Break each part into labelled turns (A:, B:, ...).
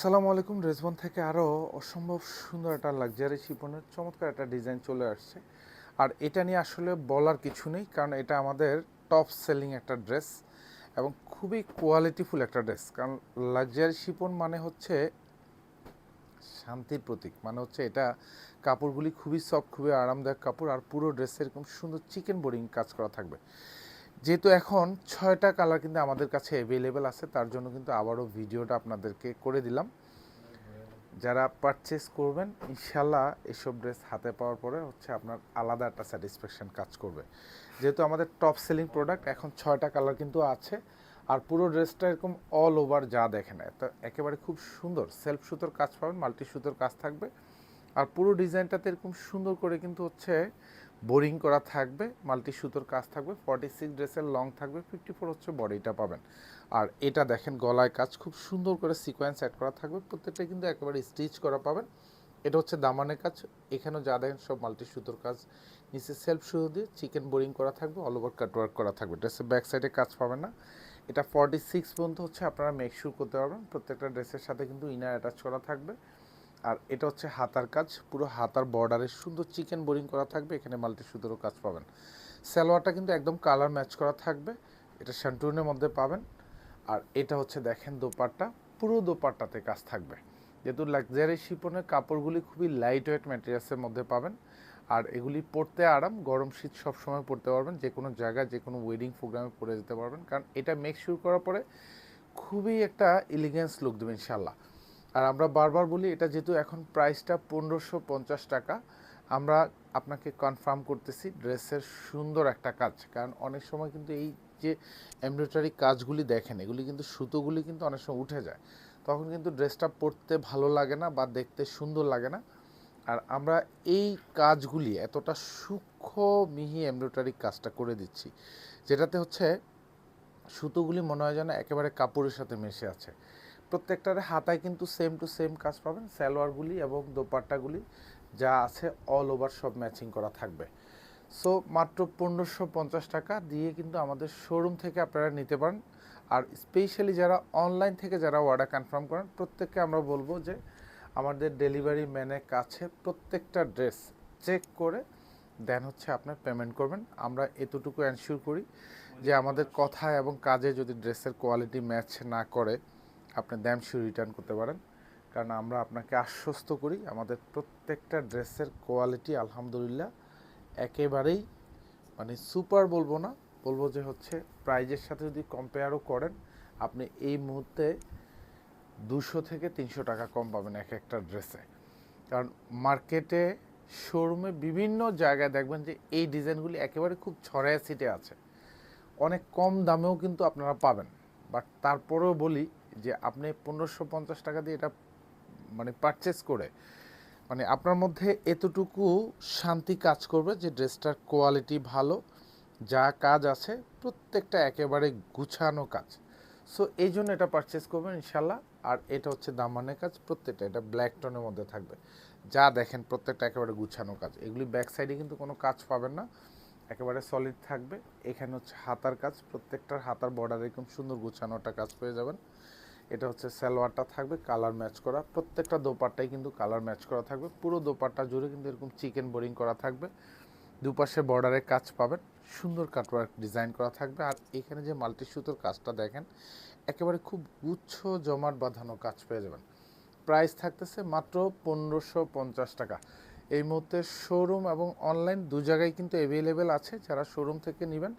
A: আসসালামু আলাইকুম। রেজবন থেকে আরও অসম্ভব সুন্দর একটা লাক্সারি শিপনের চমৎকার একটা ডিজাইন চলে আসছে। আর এটা নিয়ে আসলে বলার কিছু নেই, কারণ এটা আমাদের টপ সেলিং একটা ড্রেস এবং খুবই কোয়ালিটিফুল একটা ড্রেস। কারণ লাক্সারি শিপন মানে হচ্ছে শান্তির প্রতীক, মানে হচ্ছে এটা কাপড়গুলি খুবই সফট, খুবই আরামদায়ক কাপড়। আর পুরো ড্রেসে এরকম সুন্দর চিকেন বোরিং কাজ করা থাকবে। যেহেতু এখন 6টা কালার কিন্তু আমাদের কাছে অ্যাভেলেবেল আছে, তার জন্য কিন্তু আবারও ভিডিওটা আপনাদেরকে করে দিলাম। যারা পারচেস করবেন ইনশাল্লাহ এসব ড্রেস হাতে পাওয়ার পরে হচ্ছে আপনার আলাদা একটা স্যাটিসফ্যাকশন কাজ করবে। যেহেতু আমাদের টপ সেলিং প্রোডাক্ট, এখন 6টা কালার কিন্তু আছে। আর পুরো ড্রেসটা এরকম অল ওভার যা দেখেন তো একেবারে খুব সুন্দর সেলফ সুতোর কাজ পাবেন, মাল্টি সুতোর কাজ থাকবে। আর পুরো ডিজাইনটাতে এরকম সুন্দর করে কিন্তু হচ্ছে বোরিং করা থাকবে, মাল্টি সুতোর কাজ থাকবে। 46 ড্রেসের লং থাকবে, 54 হচ্ছে বডিটা পাবেন। আর এটা দেখেন গলায় কাজ খুব সুন্দর করে সিকোয়েন্স অ্যাড করা থাকবে, প্রত্যেকটা কিন্তু একেবারে স্টিচ করা পাবেন। এটা হচ্ছে দামানের কাজ, এখানেও যা দেখেন সব মাল্টি সুতোর কাজ। নিচে সেলফ সুতো দিয়ে চিকেন বোরিং করা থাকবে, অল ওভার কাটওয়ার্ক করা থাকবে। ড্রেসের ব্যাক সাইডে কাজ পাবেন না। এটা 46 পর্যন্ত হচ্ছে আপনারা মেকশিওর করতে পারবেন। প্রত্যেকটা ড্রেসের সাথে কিন্তু ইনার অ্যাটাচ করা থাকবে। আর এটা হচ্ছে হাতার কাজ, পুরো হাতার বর্ডারে সুন্দর চিকেন বোরিং করা থাকবে, এখানে মাল্টি সুতোরও কাজ পাবেন। সালোয়ারটা কিন্তু একদম কালার ম্যাচ করা থাকবে, এটা শান্টুনের মধ্যে পাবেন। আর এটা হচ্ছে দেখেন দোপাট্টা, পুরো দোপাট্টাতে কাজ থাকবে। যেহেতু লাক্সারি শিপনের কাপড়গুলি খুবই লাইট ওয়েট ম্যাটেরিয়ালসের মধ্যে পাবেন। আর এগুলি পরতে আরাম, গরম শীত সব সময় পরতে পারবেন, যে কোনো জায়গায় যে কোনো ওয়েডিং প্রোগ্রামে পরে যেতে পারবেন। কারণ এটা মেকশিওর করার পরে খুবই একটা এলিগেন্স লুক দেবে ইনশাল্লাহ। আর আমরা বারবার বলি, এটা যেহেতু এখন প্রাইসটা 1550 টাকা, আমরা আপনাকে কনফার্ম করতেছি ড্রেসের সুন্দর একটা কাজ। কারণ অনেক সময় কিন্তু এই যে এমব্রয়ডারি কাজগুলি দেখেন, এগুলি কিন্তু সুতোগুলি কিন্তু অনেক সময় উঠে যায়, তখন কিন্তু ড্রেসটা পরতে ভালো লাগে না বা দেখতে সুন্দর লাগে না। আর আমরা এই কাজগুলি এতটা সূক্ষ্ম মিহি এমব্রয়ডারি কাজটা করে দিচ্ছি, যেটাতে হচ্ছে সুতোগুলি মনে হয় যেন একেবারে কাপড়ের সাথে মিশে আছে। প্রত্যেকটার হাতায় কিন্তু সেম টু সেম কাজ পাবেন, সালোয়ারগুলি এবং দোপাট্টাগুলি যা আছে অল ওভার সব ম্যাচিং করা থাকবে। সো মাত্র 1550 টাকা দিয়ে কিন্তু আমাদের শোরুম থেকে আপনারা নিতে পারেন। আর স্পেশালি যারা অনলাইন থেকে যারা অর্ডার কনফার্ম করেন, প্রত্যেককে আমরা বলবো যে আমাদের ডেলিভারি ম্যানের কাছে প্রত্যেকটা ড্রেস চেক করে দেন হচ্ছে আপনার পেমেন্ট করবেন। আমরা এতটুকু এনশিওর করি যে আমাদের কথা এবং কাজে যদি ড্রেসের কোয়ালিটি ম্যাচ না করে, আপনি দ্যামশিওর রিটার্ন করতে পারেন। কারণ আমরা আপনাকে আশ্বস্ত করি আমাদের প্রত্যেকটা ড্রেসের কোয়ালিটি আলহামদুলিল্লাহ একেবারেই, মানে সুপার বলবো না, বলবো যে হচ্ছে প্রাইজের সাথে যদি কম্পেয়ারও করেন, আপনি এই মুহূর্তে 200 থেকে 300 টাকা কম পাবেন এক একটা ড্রেসে। কারণ মার্কেটে শোরুমে বিভিন্ন জায়গায় দেখবেন যে এই ডিজাইনগুলি একেবারে খুব ছড়ায় ছিটে আছে, অনেক কম দামেও কিন্তু আপনারা পাবেন। বাট তারপরেও বলি যে আপনি 1550 টাকা দিয়ে এটা মানে পারচেস করে, মানে আপনার মধ্যে এতটুকু শান্তি কাজ করবে যে ড্রেসটার কোয়ালিটি ভালো, যা কাজ আছে প্রত্যেকটা একেবারে গুছানো কাজ। সো এই জন্য এটা পারচেস করবেন ইনশাল্লাহ। আর এটা হচ্ছে দামানের কাজ, প্রত্যেকটা এটা ব্ল্যাক টোনের মধ্যে থাকবে, যা দেখেন প্রত্যেকটা একেবারে গুছানো কাজ। এগুলি ব্যাক সাইডে কিন্তু কোনো কাজ পাবেন না, একেবারে সলিড থাকবে। এখানে হচ্ছে হাতার কাজ, প্রত্যেকটার হাতার বর্ডারে এরকম সুন্দর গুছানো একটা কাজ পেয়ে যাবেন। এটা হচ্ছে সালোয়ারটা থাকবে কালার ম্যাচ করা, প্রত্যেকটা দোপাট্টাই কিন্তু কালার ম্যাচ করা থাকবে। পুরো দোপাট্টা জুড়ে কিন্তু এরকম চিকেন বোরিং করা থাকবে, দুপাশে বর্ডারে কাজ পাবেন, সুন্দর কাটওয়ার্ক ডিজাইন করা থাকবে। আর এখানে যে মাল্টি সুতোর কাজটা দেখেন, একেবারে খুব গুচ্ছ জমাট বাঁধানো কাজ পেয়ে যাবেন। প্রাইস থাকতেছে মাত্র 1550 টাকা। এই মুহূর্তে শোরুম এবং অনলাইন দু জায়গায় কিন্তু অ্যাভেলেবেল আছে। যারা শোরুম থেকে নেবেন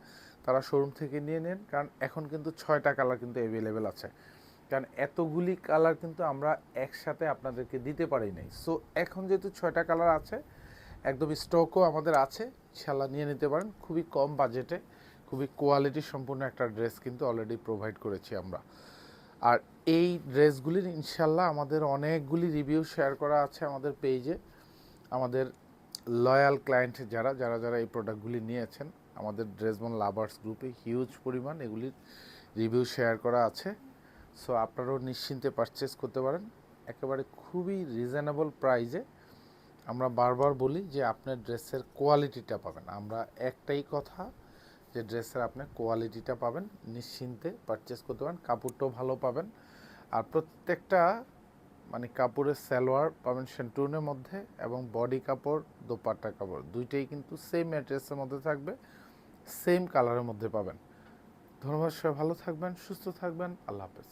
A: তারা শোরুম থেকে নিয়ে নেন, কারণ এখন কিন্তু 6টা কালার কিন্তু অ্যাভেলেবেল আছে। কারণ এতগুলি কালার কিন্তু আমরা একসাথে আপনাদেরকে দিতে পারি নাই। সো এখন যেহেতু 6টা কালার আছে, একদম স্টকও আমাদের আছে, ইনশাল্লাহ নিয়ে নিতে পারেন। খুবই কম বাজেটে খুবই কোয়ালিটি সম্পূর্ণ একটা ড্রেস কিন্তু অলরেডি প্রোভাইড করেছি আমরা। আর এই ড্রেসগুলির ইনশাল্লাহ আমাদের অনেকগুলি রিভিউ শেয়ার করা আছে আমাদের পেজে। আমাদের লয়াল ক্লায়েন্ট যারা যারা যারা এই প্রোডাক্টগুলি নিয়েছেন, আমাদের ড্রেসবন লাভার্স গ্রুপে হিউজ পরিমাণ এগুলির রিভিউ শেয়ার করা আছে। সো আপনারাও নিশ্চিন্তে পারচেস করতে পারেন একেবারে খুবই রিজনেবল প্রাইজে। আমরা বারবার বলি যে আপনার ড্রেসের কোয়ালিটিটা পাবেন, আমরা একটাই কথা যে ড্রেসের আপনি কোয়ালিটিটা পাবেন, নিশ্চিন্তে পারচেস করতে পারেন, কাপড়টাও ভালো পাবেন। আর প্রত্যেকটা মানে কাপড়ের সালোয়ার পাবেন শ্যান্টুনের মধ্যে এবং বডি কাপড় দোপাট্টা কাপড় দুইটাই কিন্তু সেম ম্যাটেরিয়ালসের মধ্যে থাকবে, সেম কালারের মধ্যে পাবেন। ধন্যবাদ, সবাই ভালো থাকবেন, সুস্থ থাকবেন, আল্লাহ হাফেজ।